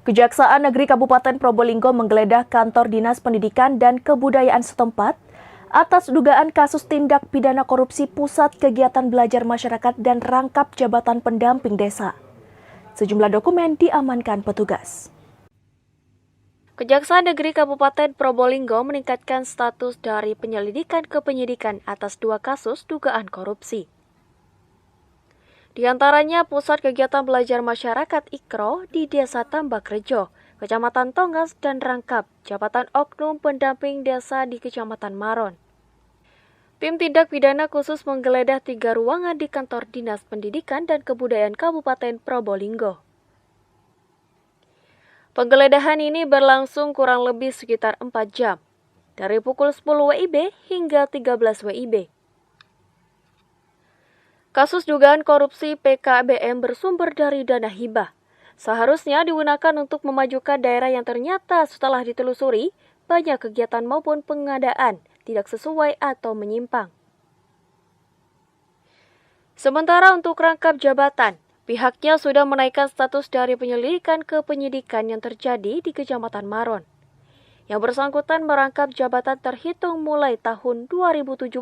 Kejaksaan Negeri Kabupaten Probolinggo menggeledah kantor Dinas Pendidikan dan Kebudayaan setempat atas dugaan kasus tindak pidana korupsi Pusat Kegiatan Belajar Masyarakat dan rangkap jabatan pendamping desa. Sejumlah dokumen diamankan petugas. Kejaksaan Negeri Kabupaten Probolinggo meningkatkan status dari penyelidikan ke penyidikan atas 2 kasus dugaan korupsi. Di antaranya Pusat Kegiatan Belajar Masyarakat IKRO di Desa Tambakrejo, Kecamatan Tongas, dan rangkap jabatan oknum pendamping desa di Kecamatan Maron. Tim tindak pidana khusus menggeledah 3 ruangan di kantor Dinas Pendidikan dan Kebudayaan Kabupaten Probolinggo. Penggeledahan ini berlangsung kurang lebih sekitar 4 jam, dari pukul 10 WIB hingga 13 WIB. Kasus dugaan korupsi PKBM bersumber dari dana hibah. Seharusnya digunakan untuk memajukan daerah yang ternyata setelah ditelusuri, banyak kegiatan maupun pengadaan tidak sesuai atau menyimpang. Sementara untuk rangkap jabatan, pihaknya sudah menaikkan status dari penyelidikan ke penyidikan yang terjadi di Kecamatan Maron. Yang bersangkutan merangkap jabatan terhitung mulai tahun 2017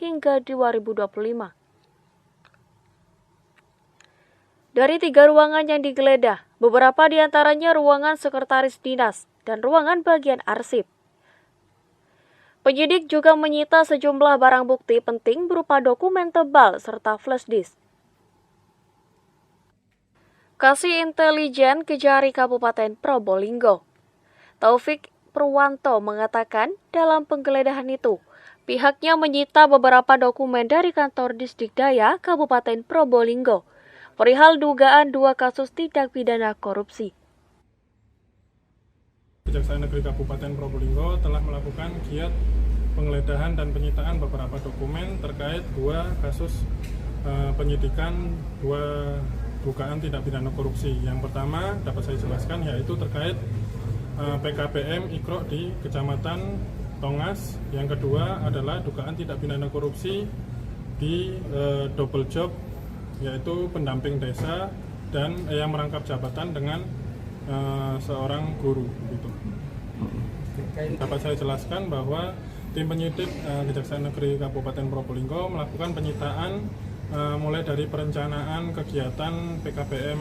hingga 2025. Dari 3 ruangan yang digeledah, beberapa di antaranya ruangan sekretaris dinas dan ruangan bagian arsip. Penyidik juga menyita sejumlah barang bukti penting berupa dokumen tebal serta flash disk. Kasih Intelijen Kejari Kabupaten Probolinggo, Taufik Purwanto mengatakan dalam penggeledahan itu, pihaknya menyita beberapa dokumen dari kantor Disdikdaya Kabupaten Probolinggo perihal dugaan 2 kasus tindak pidana korupsi. Kejaksaan Negeri Kabupaten Probolinggo telah melakukan giat penggeledahan dan penyitaan beberapa dokumen terkait 2 kasus penyidikan 2 dugaan tindak pidana korupsi. Yang pertama dapat saya jelaskan yaitu terkait PKBM IKRO di Kecamatan Tongas. Yang kedua adalah dugaan tindak pidana korupsi di double job, yaitu pendamping desa dan yang merangkap jabatan dengan seorang guru. Gitu. Dapat saya jelaskan bahwa tim penyidik Kejaksaan Negeri Kabupaten Probolinggo melakukan penyitaan mulai dari perencanaan kegiatan PKBM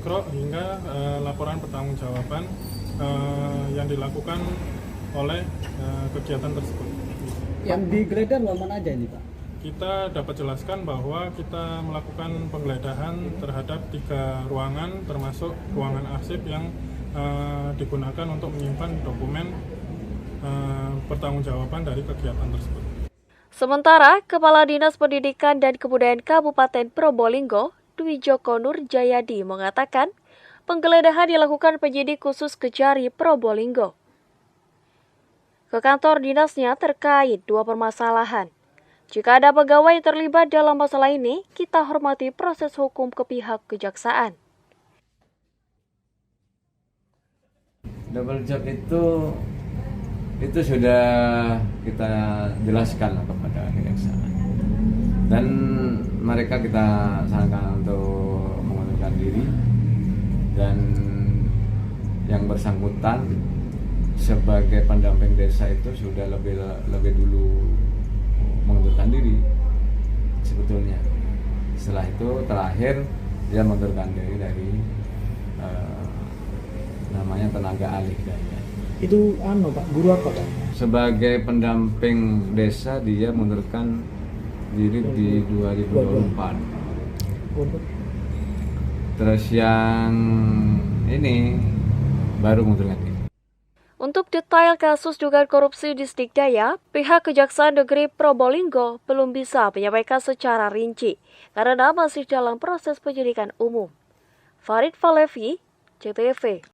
IKRO hingga laporan pertanggungjawaban yang dilakukan oleh kegiatan tersebut. Yang digeledah ruangan aja ini, Pak? Kita dapat jelaskan bahwa kita melakukan penggeledahan terhadap 3 ruangan termasuk ruangan arsip yang digunakan untuk menyimpan dokumen pertanggungjawaban dari kegiatan tersebut. Sementara Kepala Dinas Pendidikan dan Kebudayaan Kabupaten Probolinggo, Dwi Joko Nurjayadi mengatakan penggeledahan dilakukan penyidik khusus Kejari Probolinggo ke kantor dinasnya terkait 2 permasalahan. Jika ada pegawai yang terlibat dalam masalah ini, kita hormati proses hukum ke pihak kejaksaan. Double job itu sudah kita jelaskan kepada kejaksaan. Dan mereka kita sarankan untuk mengundurkan diri, dan yang bersangkutan sebagai pendamping desa itu sudah lebih dulu mengundurkan diri sebetulnya. Setelah itu terakhir dia mengundurkan diri dari namanya tenaga alih daya. Itu Pak, guru apa, Pak? Sebagai pendamping desa dia mengundurkan diri di 2024. Terus yang ini baru mengundurkan diri. Untuk detail kasus dugaan korupsi di Disdikdaya, pihak Kejaksaan Negeri Probolinggo belum bisa menyampaikan secara rinci karena masih dalam proses penyidikan umum. Farid Falevi, CTV.